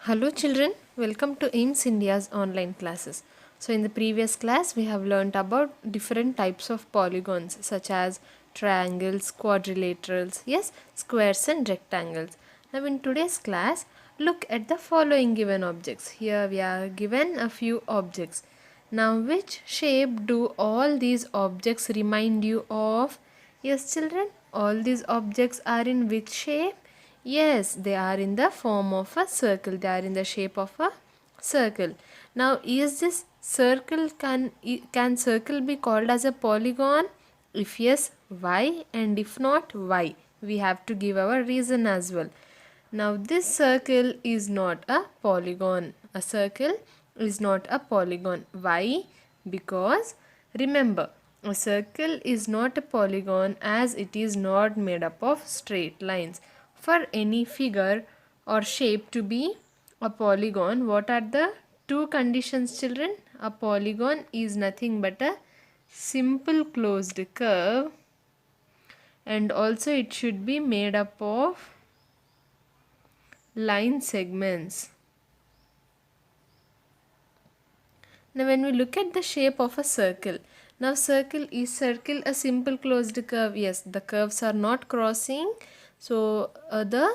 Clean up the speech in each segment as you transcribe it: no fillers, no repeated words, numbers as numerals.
Hello children, welcome to AIMS India's online classes. So in the previous class we have learnt about different types of polygons such as triangles, quadrilaterals, yes, squares and rectangles. Now in today's class, look at the following given objects. Here we are given a few objects. Now which shape do all these objects remind you of? Yes children, all these objects are in which shape? Yes, they are in the form of a circle. They are in the shape of a circle. Now, is this circle can circle be called as a polygon? If yes, why? And if not, why? We have to give our reason as well. Now, this circle is not a polygon. A circle is not a polygon. Why? Because remember, a circle is not a polygon as it is not made up of straight lines. For any figure or shape to be a polygon, what are the two conditions, children? A polygon is nothing but a simple closed curve, and also it should be made up of line segments. Now when we look at the shape of a circle, now circle a simple closed curve? Yes, the curves are not crossing, so the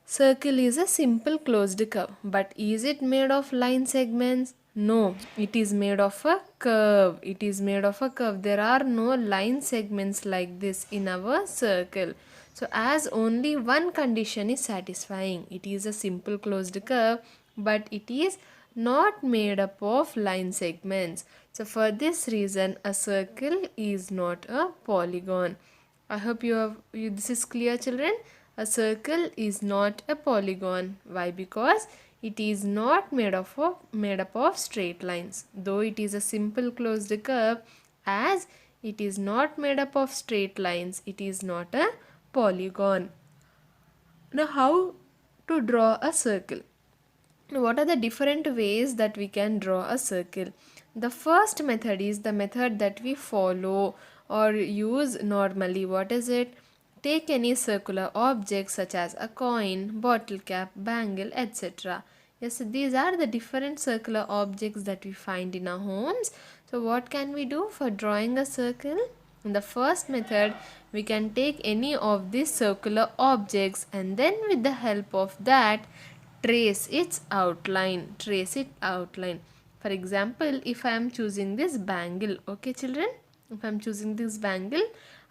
circle is a simple closed curve. But is it made of line segments? No, it is made of a curve. It is made of a curve. There are no line segments like this in our circle. So as only one condition is satisfying, it is a simple closed curve, but it is not made up of line segments. So for this reason, a circle is not a polygon. I hope this is clear, children. A circle is not a polygon. Why? Because it is not made up of straight lines. Though it is a simple closed curve, as it is not made up of straight lines, it is not a polygon. Now how to draw a circle? What are the different ways that we can draw a circle? The first method is the method that we follow or use normally. What is it? Take any circular object such as a coin, bottle cap, bangle, etc. Yes, these are the different circular objects that we find in our homes. So what can we do for drawing a circle? In the first method, we can take any of these circular objects and then with the help of that trace its outline. For example, if I am choosing this bangle, okay children, if I am choosing this bangle,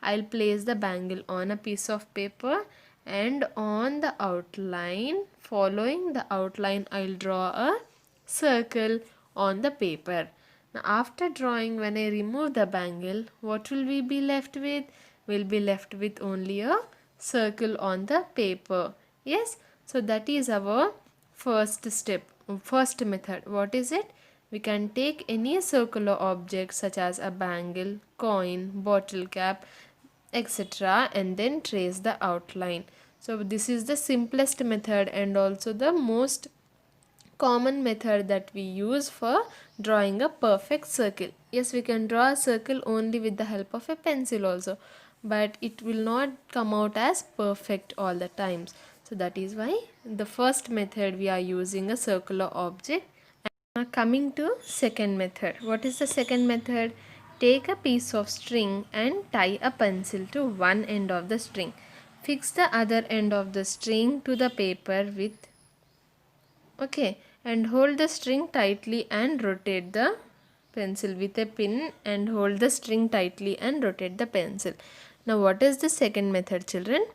I'll place the bangle on a piece of paper, and on the outline, following the outline, I'll draw a circle on the paper. Now after drawing, when I remove the bangle, what will we be left with? We'll be left with only a circle on the paper. Yes, so that is our first step, first method. What is it? We can take any circular object such as a bangle, coin, bottle cap, etc. and then trace the outline. So this is the simplest method and also the most common method that we use for drawing a perfect circle. Yes, we can draw a circle only with the help of a pencil also, but it will not come out as perfect all the times. So that is why the first method we are using a circular object. Now coming to second method. What is the second method? Take a piece of string and tie a pencil to one end of the string. Fix the other end of the string to the paper with and hold the string tightly and rotate the pencil with a pin, and hold the string tightly and rotate the pencil. Now what is the second method, children?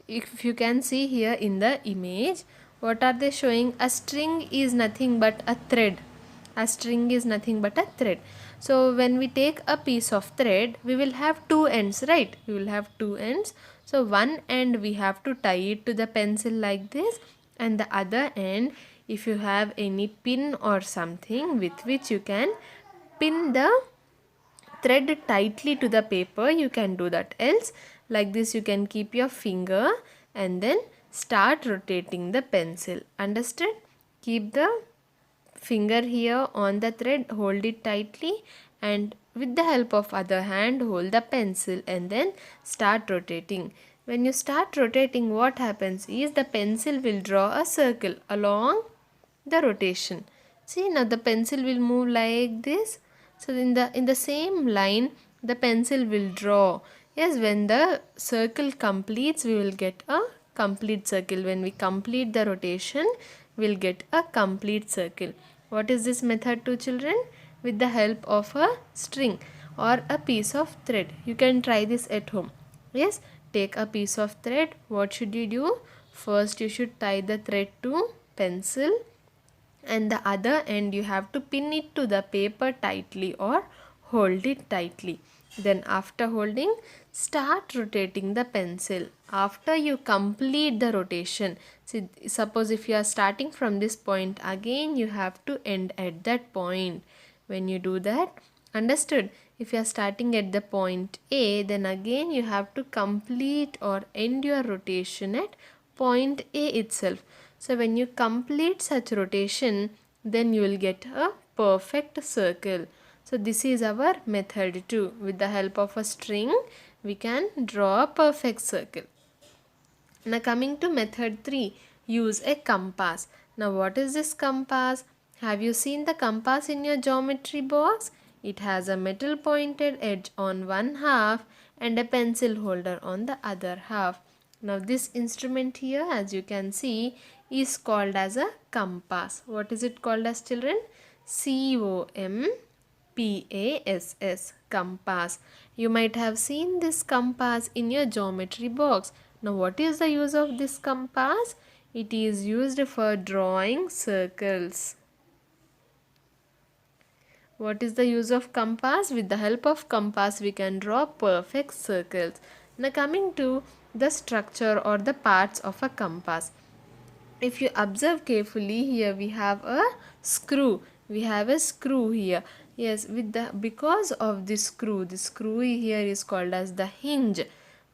If you can see here in the image, what are they showing? A string is nothing but a thread. A string is nothing but a thread. So when we take a piece of thread, we will have two ends, right? We will have two ends. So one end we have to tie it to the pencil like this, and the other end, if you have any pin or something with which you can pin the thread tightly to the paper, you can do that. Else like this you can keep your finger and then start rotating the pencil. Understood? Keep the finger here on the thread, hold it tightly, and with the help of other hand hold the pencil and then start rotating. When you start rotating, what happens is the pencil will draw a circle along the rotation. See, now the pencil will move like this. So in the same line the pencil will draw. Yes, when the circle completes we will get a complete circle. When we complete the rotation we will get a complete circle. What is this method to children? With the help of a string or a piece of thread. You can try this at home. Yes, take a piece of thread. What should you do? First you should tie the thread to pencil, and the other end you have to pin it to the paper tightly or hold it tightly. Then after holding, start rotating the pencil. After you complete the rotation, see, suppose if you are starting from this point, again you have to end at that point. When you do that, understood? If you are starting at the point A, then again you have to complete or end your rotation at point A itself. So when you complete such rotation, then you will get a perfect circle. So this is our method 2. With the help of a string, we can draw a perfect circle. Now coming to method 3, use a compass. Now what is this compass? Have you seen the compass in your geometry box? It has a metal pointed edge on one half and a pencil holder on the other half. Now this instrument here, as you can see, is called as a compass. What is it called as, children? COMPASS, compass. You might have seen this compass in your geometry box. Now what is the use of this compass? It is used for drawing circles. What is the use of compass? With the help of compass we can draw perfect circles. Now coming to the structure or the parts of a compass. If you observe carefully, here we have a screw. We have a screw here. Yes, because of this screw here is called as the hinge.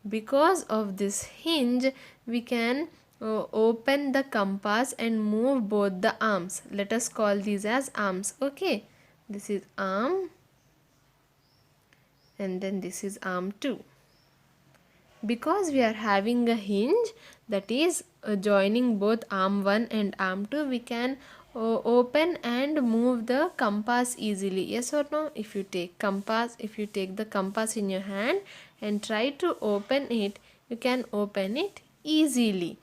Because of this hinge, we can open the compass and move both the arms. Let us call these as arms. Okay, this is arm and then this is arm 2. Because we are having a hinge, that is joining both arm 1 and arm 2, we can open and move the compass easily. Yes or no? If you take the compass in your hand and try to open it, you can open it easily.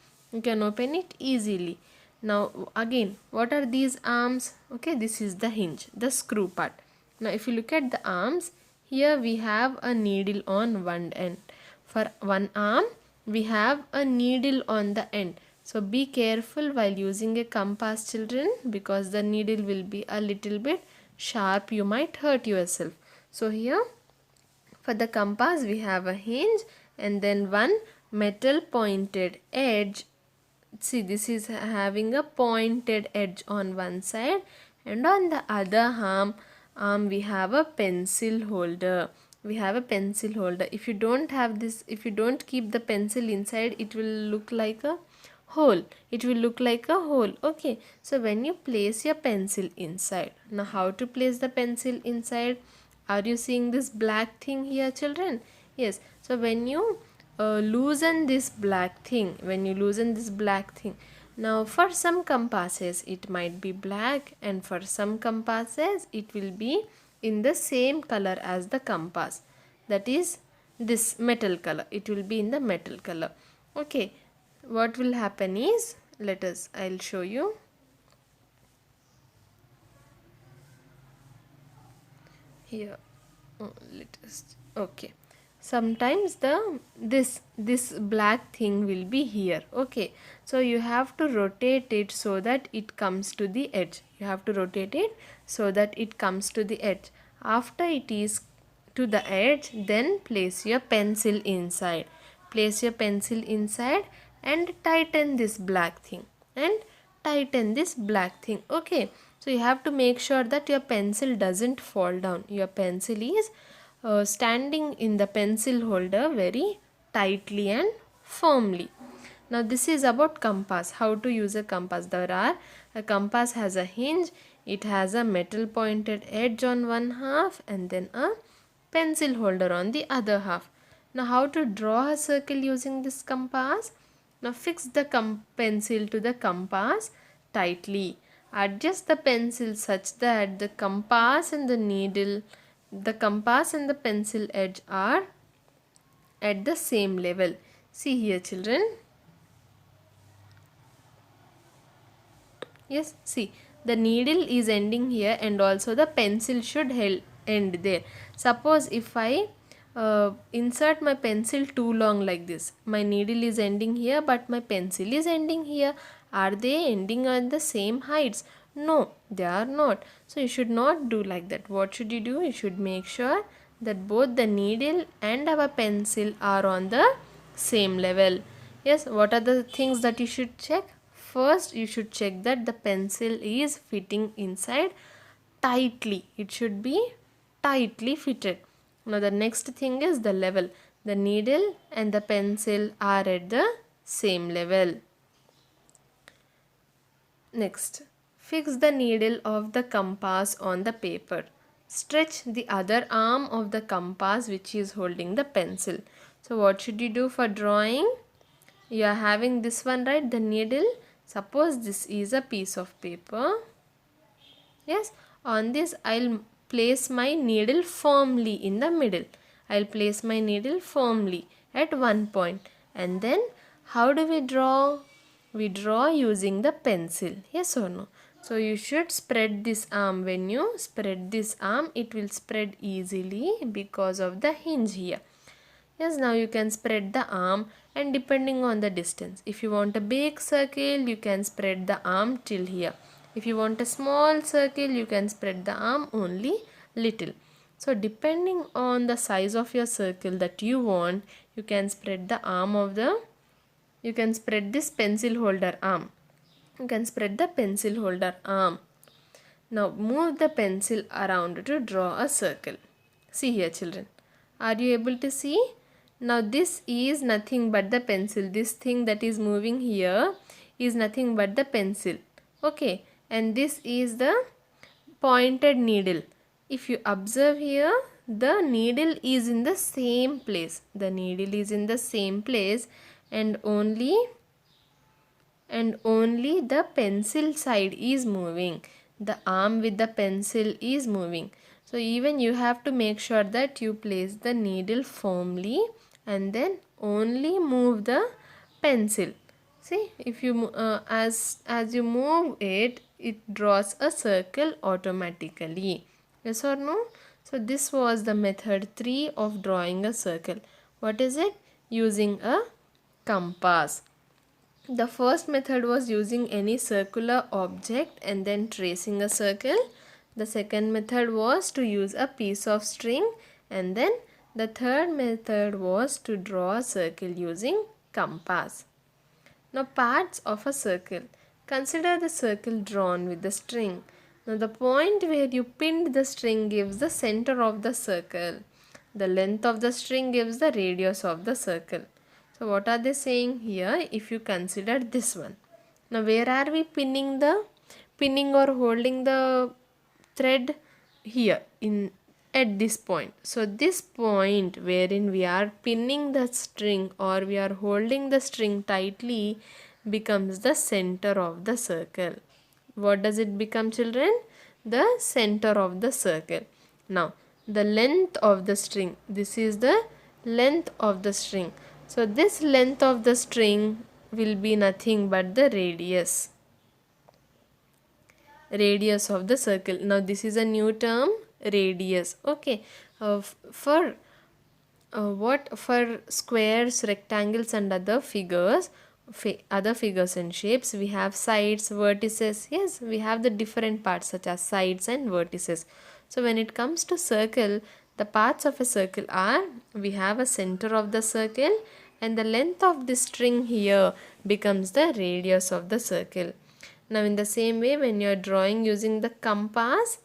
Now again, what are these arms? Okay, this is the hinge, the screw part. Now if you look at the arms, here we have a needle on one end. For one arm, we have a needle on the end. So be careful while using a compass, children, because the needle will be a little bit sharp. You might hurt yourself. So here for the compass we have a hinge and then one metal pointed edge. See, this is having a pointed edge on one side, and on the other arm we have a pencil holder. If you don't have this, if you don't keep the pencil inside, it will look like a hole. Okay, so when you place your pencil inside, now how to place the pencil inside? Are you seeing this black thing here, children? Yes, so when you loosen this black thing, now for some compasses it might be black, and for some compasses it will be in the same color as the compass, that is this metal color. It will be in the metal color. Okay, what will happen is, I'll show you. Here, okay, sometimes this black thing will be here. Okay, so you have to rotate it so that it comes to the edge. After it is to the edge, then place your pencil inside. And tighten this black thing. Okay, so you have to make sure that your pencil doesn't fall down. Your pencil is standing in the pencil holder very tightly and firmly. Now this is about compass. How to use a compass? A compass has a hinge. It has a metal pointed edge on one half and then a pencil holder on the other half. Now how to draw a circle using this compass? Now fix the pencil to the compass tightly. Adjust the pencil such that the compass and the pencil edge are at the same level. See here children. Yes, see, the needle is ending here and also the pencil should end there. Suppose if I insert my pencil too long like this, my needle is ending here but my pencil is ending here. Are they ending at the same heights? No, they are not. So you should not do like that. What should you do? You should make sure that both the needle and our pencil are on the same level. Yes, what are the things that you should check? First, you should check that the pencil is fitting inside tightly. It should be tightly fitted. Now, the next thing is the level. The needle and the pencil are at the same level. Next, fix the needle of the compass on the paper. Stretch the other arm of the compass which is holding the pencil. So, what should you do for drawing? You are having this one, right? The needle. Suppose this is a piece of paper. Yes, on this I'll place my needle firmly in the middle. I'll place my needle firmly at one point. And then how do we draw? We draw using the pencil. Yes or no? So you should spread this arm. When you spread this arm, it will spread easily because of the hinge here. Yes, now you can spread the arm and depending on the distance. If you want a big circle, you can spread the arm till here. If you want a small circle, you can spread the arm only little. So depending on the size of your circle that you want, you can spread the arm of you can spread this pencil holder arm. You can spread the pencil holder arm. Now move the pencil around to draw a circle. See here children. Are you able to see? Now this is nothing but the pencil. This thing that is moving here is nothing but the pencil. Okay. And this is the pointed needle. If you observe here, the needle is in the same place. The needle is in the same place and only the pencil side is moving. The arm with the pencil is moving. So even you have to make sure that you place the needle firmly and then only move the pencil. See, if you as you move it, it draws a circle automatically. Yes or no? So this was the method 3 of drawing a circle. What is it? Using a compass. The first method was using any circular object and then tracing a circle. The second method was to use a piece of string, and then the third method was to draw a circle using compass. Now parts of a circle. Consider the circle drawn with the string. Now the point where you pinned the string gives the center of the circle. The length of the string gives the radius of the circle. So what are they saying here? If you consider this one. Now where are we pinning or holding the thread? Here at this point. So this point wherein we are pinning the string or we are holding the string tightly becomes the center of the circle. What does it become, children? The center of the circle. Now the length of the string. This is the length of the string. So this length of the string will be nothing but the radius of the circle. Now this is a new term, radius. Okay, for squares, rectangles and other figures and shapes, we have sides, vertices. Yes, we have the different parts such as sides and vertices. So when it comes to circle, the parts of a circle are, we have a center of the circle and the length of the string here becomes the radius of the circle. Now in the same way, when you are drawing using the compass,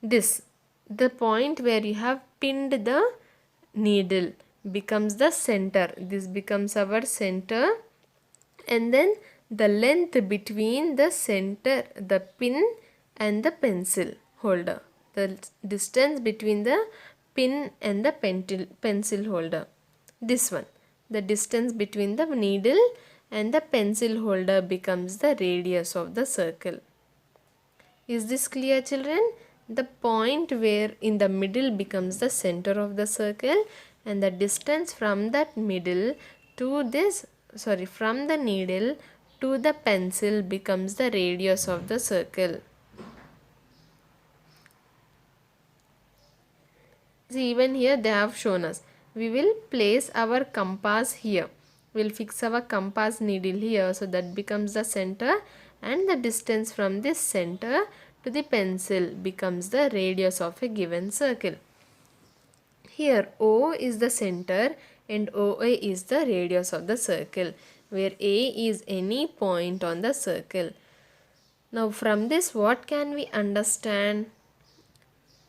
the point where you have pinned the needle becomes the center. This becomes our center, and then the length between the center, the pin and the pencil holder. The distance between the pin and the pencil holder. This one. The distance between the needle and the pencil holder becomes the radius of the circle. Is this clear, children? The point where in the middle becomes the center of the circle, and the distance from that middle to this, from the needle to the pencil becomes the radius of the circle. See, even here they have shown us. We will place our compass here. We will fix our compass needle here, so that becomes the center, and the distance from this center to the pencil becomes the radius of a given circle. Here O is the center and OA is the radius of the circle, where A is any point on the circle. Now from this what can we understand?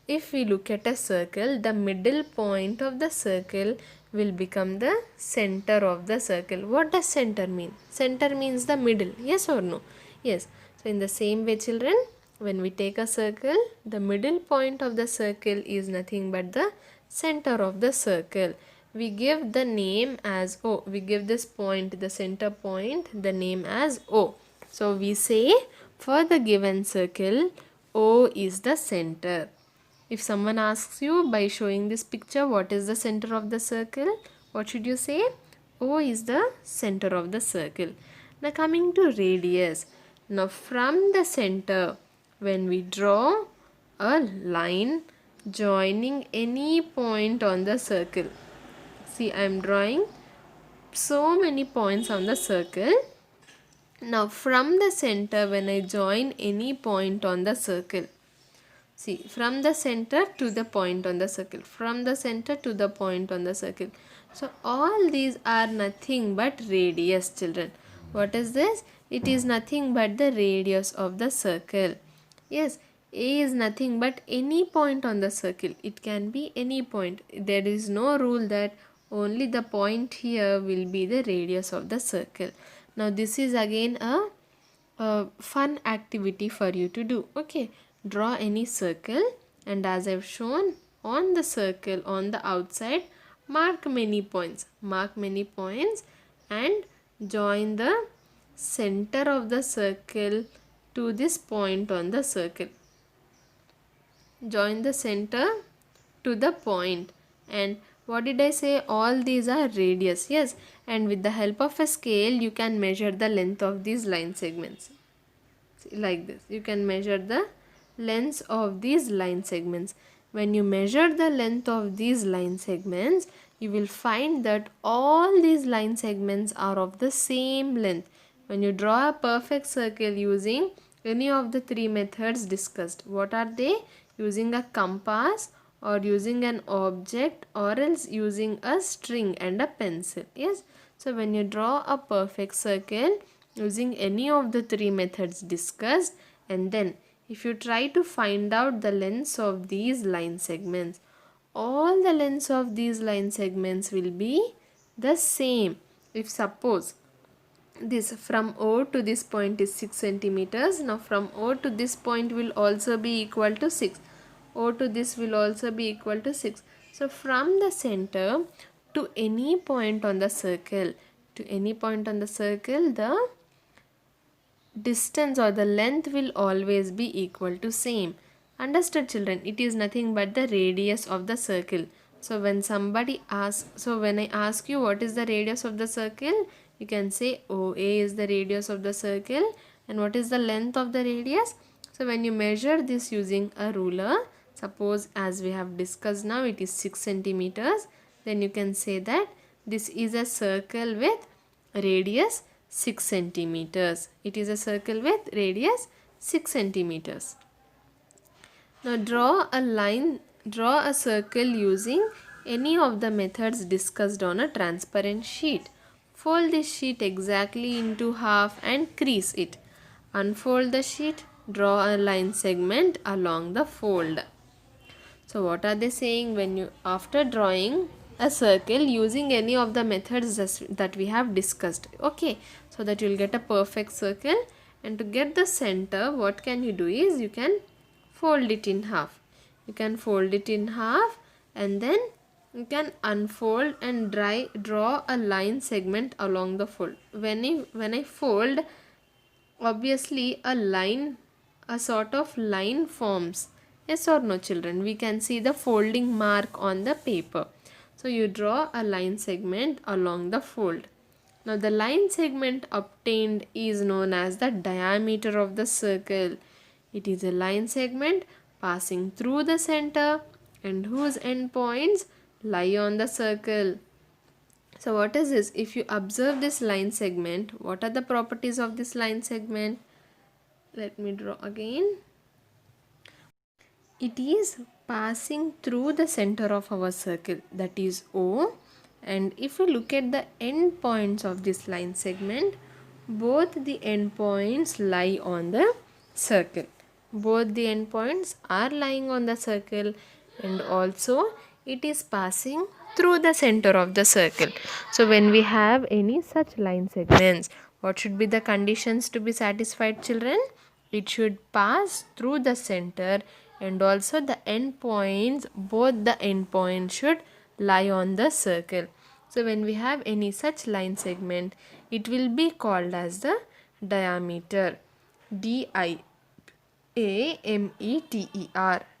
If we look at a circle, the middle point of the circle will become the center of the circle. What does center mean? Center means the middle. Yes or no? Yes. So in the same way, children, when we take a circle, the middle point of the circle is nothing but the center of the circle. We give the name as O. We give this point, the center point, the name as O. So we say for the given circle, O is the center. If someone asks you by showing this picture what is the center of the circle, what should you say? O is the center of the circle. Now coming to radius. Now from the center, when we draw a line joining any point on the circle. See, I am drawing so many points on the circle. Now from the center, when I join any point on the circle, see, from the center to the point on the circle, from the center to the point on the circle. So all these are nothing but radius, children. What is this? It is nothing but the radius of the circle. Yes, A is nothing but any point on the circle. It can be any point. There is no rule that only the point here will be the radius of the circle. Now this is again a fun activity for you to do. Okay, draw any circle, and as I've shown on the circle on the outside, mark many points. Mark many points and join the center of the circle to this point on the circle. Join the center to the point, and what did I say? All these are radius. Yes, and with the help of a scale you can measure the length of these line segments. See, like this, you can measure the lengths of these line segments. When you measure the length of these line segments, you will find that all these line segments are of the same length. When you draw a perfect circle using any of the three methods discussed, what are they? Using a compass, or using an object, or else using a string and a pencil. Yes, so when you draw a perfect circle using any of the three methods discussed, and then if you try to find out the lengths of these line segments, all the lengths of these line segments will be the same. If suppose this from O to this point is 6 centimeters, now from O to this point will also be equal to 6. O to this will also be equal to 6. So from the center to any point on the circle, the distance or the length will always be equal to same. Understood, children? It is nothing but the radius of the circle. So when somebody asks, so when I ask you what is the radius of the circle, you can say OA is the radius of the circle. And what is the length of the radius? So when you measure this using a ruler, suppose as we have discussed now it is 6 centimeters, then you can say that this is a circle with radius 6 centimeters. It is a circle with radius 6 centimeters. Now draw a circle using any of the methods discussed on a transparent sheet. Fold this sheet exactly into half and crease it. Unfold the sheet, draw a line segment along the fold. So what are they saying? When you, after drawing a circle using any of the methods that we have discussed, okay, so that you will get a perfect circle, and to get the center, what can you do is you can fold it in half. You can fold it in half and then you can unfold and draw a line segment along the fold. When I fold, obviously a sort of line forms. Yes or no, children? We can see the folding mark on the paper. So you draw a line segment along the fold. Now the line segment obtained is known as the diameter of the circle. It is a line segment passing through the center and whose endpoints lie on the circle. So what is this? If you observe this line segment, what are the properties of this line segment? Let me draw again. It is passing through the center of our circle, that is O, and if we look at the end points of this line segment, both the endpoints lie on the circle. Both the endpoints are lying on the circle, and also it is passing through the center of the circle. So when we have any such line segments, what should be the conditions to be satisfied, children? It should pass through the center, and also the endpoints, both the endpoints should lie on the circle. So when we have any such line segment, it will be called as the diameter. Diameter,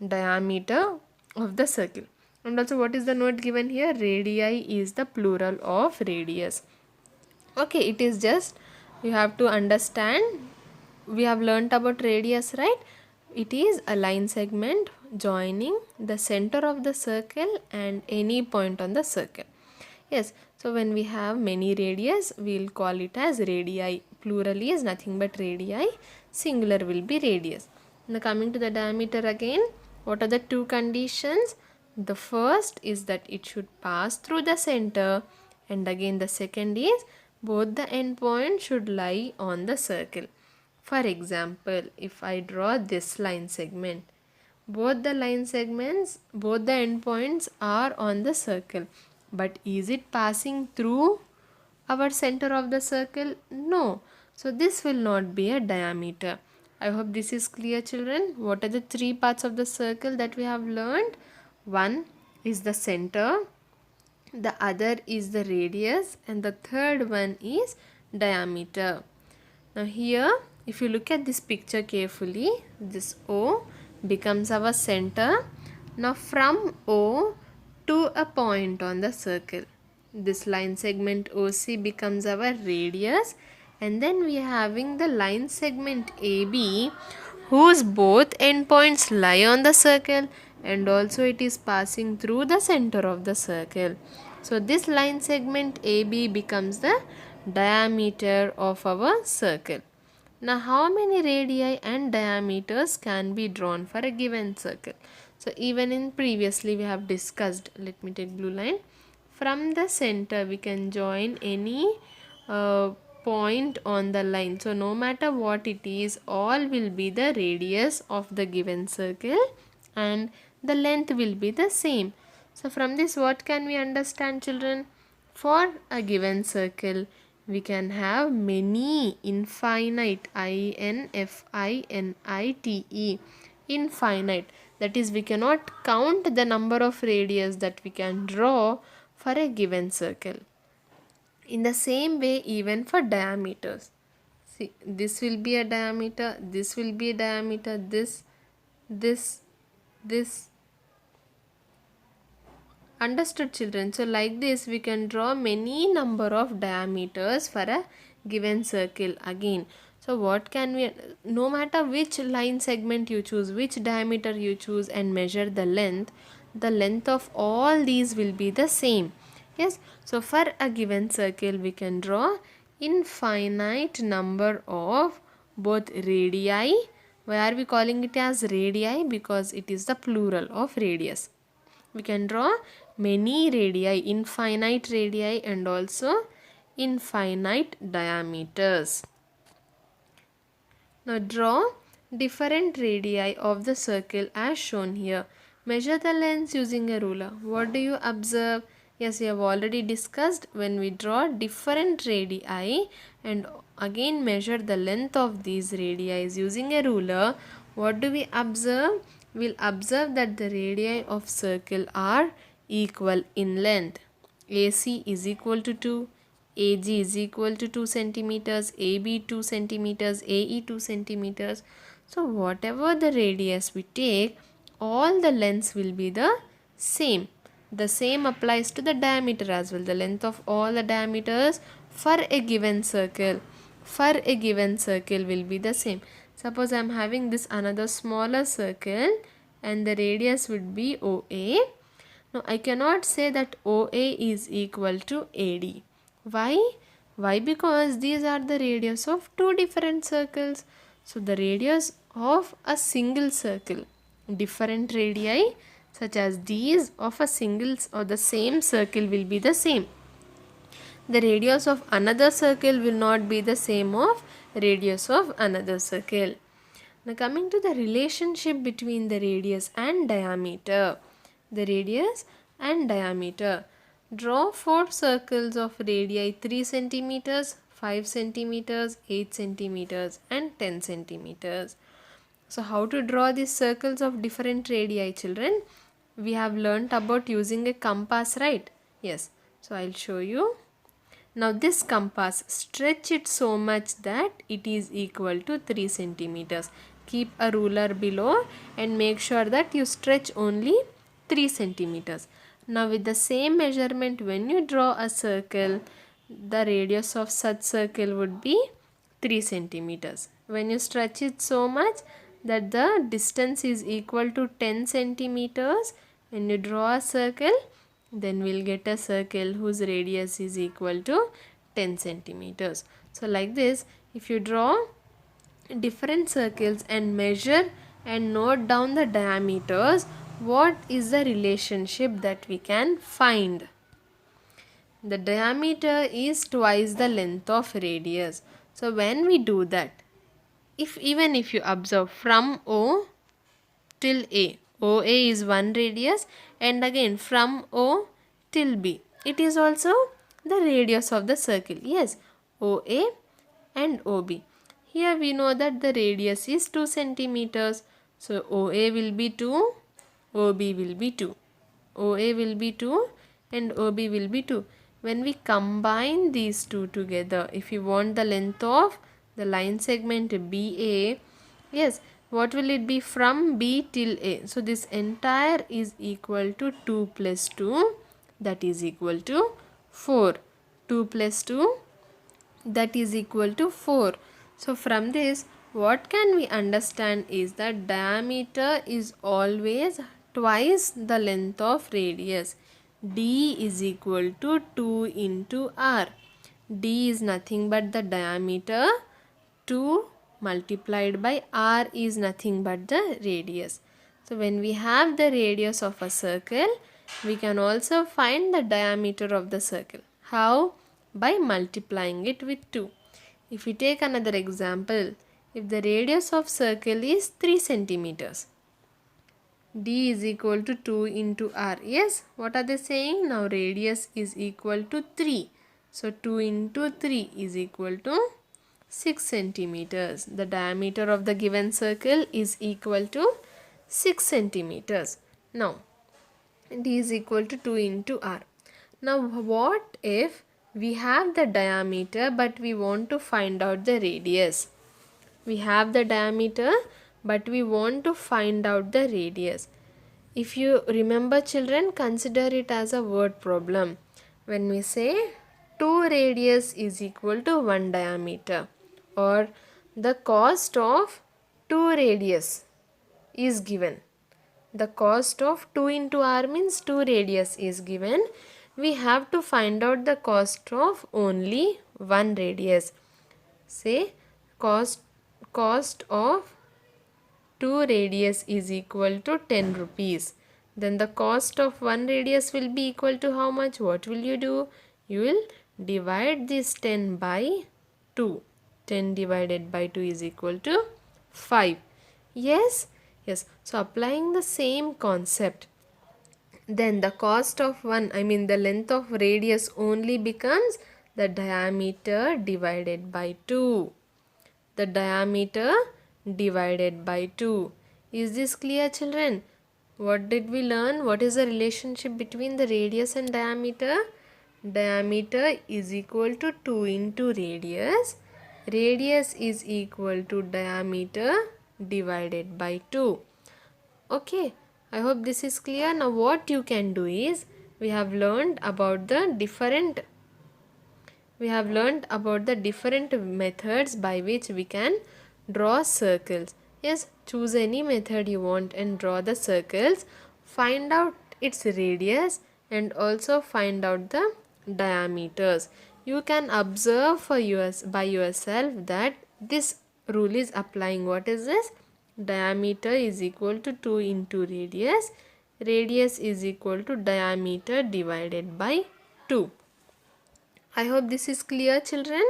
diameter of the circle. And also, what is the note given here? Radii is the plural of radius. Okay, it is just, you have to understand, we have learnt about radius, right? It is a line segment joining the center of the circle and any point on the circle. Yes, so when we have many radius, we will call it as radii. Plural is nothing but radii, singular will be radius. Now coming to the diameter again, what are the two conditions? The first is that it should pass through the center, and again the second is both the endpoints should lie on the circle. For example, if I draw this line segment, both the endpoints are on the circle, but is it passing through our center of the circle? No. So this will not be a diameter. I hope this is clear, children. What are the three parts of the circle that we have learned? One is the center, the other is the radius, and the third one is diameter. Now here, if you look at this picture carefully, this O becomes our center. Now from O to a point on the circle, this line segment OC becomes our radius, and then we are having the line segment AB whose both endpoints lie on the circle, and also it is passing through the center of the circle. So this line segment AB becomes the diameter of our circle. Now how many radii and diameters can be drawn for a given circle? So even in previously we have discussed, let me take blue line. From the center we can join any point on the line. So no matter what it is, all will be the radius of the given circle and the length will be the same. So from this what can we understand, children? For a given circle, we can have many infinite, infinite, infinite. That is, we cannot count the number of radius that we can draw for a given circle. In the same way, even for diameters. See, this will be a diameter, this will be a diameter, this. Understood, children? So like this we can draw many number of diameters for a given circle again. So what can we, no matter which line segment you choose, which diameter you choose and measure the length of all these will be the same. Yes, so for a given circle we can draw infinite number of both radii. Why are we calling it as radii? Because it is the plural of radius. We can draw many radii, infinite radii and also infinite diameters. Now draw different radii of the circle as shown here. Measure the lengths using a ruler. What do you observe? Yes, we have already discussed, when we draw different radii and again measure the length of these radii using a ruler, what do we observe? We'll observe that the radii of circle are equal in length. AC is equal to 2, AG is equal to 2 centimeters, AB 2 centimeters, AE 2 centimeters. So whatever the radius we take, all the lengths will be the same. The same applies to the diameter as well. The length of all the diameters for a given circle will be the same. Suppose I am having this another smaller circle and the radius would be OA. Now I cannot say that OA is equal to AD. Why? Why? Because these are the radius of two different circles. So the radius of a single circle, different radii such as these of a single or the same circle will be the same. The radius of another circle will not be the same of radius of another circle. Now coming to the relationship between the radius and diameter. The radius and diameter. Draw 4 circles of radii 3 centimeters, 5 centimeters, 8 centimeters and 10 centimeters. So how to draw these circles of different radii, children? We have learnt about using a compass, right? Yes. So I'll show you. Now this compass, stretch it so much that it is equal to 3 centimeters. Keep a ruler below and make sure that you stretch only 3 centimeters. Now with the same measurement, when you draw a circle, the radius of such circle would be 3 centimeters. When you stretch it so much that the distance is equal to 10 centimeters, when you draw a circle, then we'll get a circle whose radius is equal to 10 centimeters. So like this, if you draw different circles and measure and note down the diameters, what is the relationship that we can find? The diameter is twice the length of radius. So when we do that, even if you observe from O till A, OA is one radius, and again from O till B, it is also the radius of the circle. Yes, OA and OB. Here we know that the radius is 2 centimeters. So OA will be 2, OB will be 2. OA will be 2 and OB will be 2. When we combine these two together, if you want the length of the line segment BA, yes, what will it be from B till A? So this entire is equal to 2 plus 2, that is equal to 4. 2 plus 2, that is equal to 4. So from this, what can we understand is that diameter is always twice the length of radius. D is equal to 2 into R. D is nothing but the diameter. 2 multiplied by R is nothing but the radius. So when we have the radius of a circle, we can also find the diameter of the circle. How? By multiplying it with 2. If we take another example, if the radius of circle is 3 centimeters, D is equal to 2 into R. Yes, what are they saying? Now radius is equal to 3. So 2 into 3 is equal to 6 centimeters. The diameter of the given circle is equal to 6 centimeters. Now D is equal to 2 into R. Now what if we have the diameter but we want to find out the radius? We have the diameter but we want to find out the radius. If you remember, children, consider it as a word problem. When we say 2 radius is equal to 1 diameter, or the cost of 2 radius is given. The cost of 2 into R means 2 radius is given. We have to find out the cost of only 1 radius. Say cost of 2 radius is equal to 10 rupees. Then the cost of 1 radius will be equal to how much? What will you do? You will divide this 10 by 2. 10 divided by 2 is equal to 5. Yes? Yes. So applying the same concept, then the cost of the length of radius only becomes the diameter divided by 2. The diameter divided by 2. Is this clear, children? What did we learn? What is the relationship between the radius and diameter? Diameter is equal to 2 into radius. Radius is equal to diameter divided by 2. Okay, I hope this is clear. Now what you can do is, we have learned about the different methods by which we can draw circles. Yes, choose any method you want and draw the circles. Find out its radius and also find out the diameters. You can observe by yourself that this rule is applying. What is this? Diameter is equal to 2 into radius. Radius is equal to diameter divided by 2. I hope this is clear, children.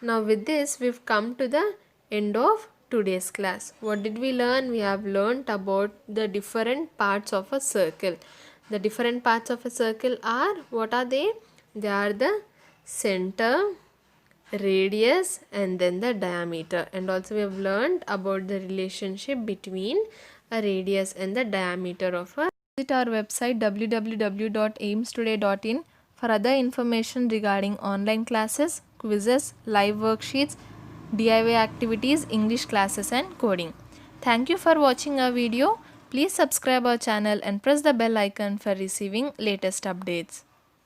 Now with this, we've come to the end of today's class. What did we learn? We have learnt about the different parts of a circle. The different parts of a circle are, what are they? They are the center, radius, and then the diameter. And also we have learned about the relationship between a radius and the diameter of a. Visit our website www.aimstoday.in for other information regarding online classes, quizzes, live worksheets, DIY activities, English classes and coding. Thank you for watching our video. Please subscribe our channel and press the bell icon for receiving latest updates.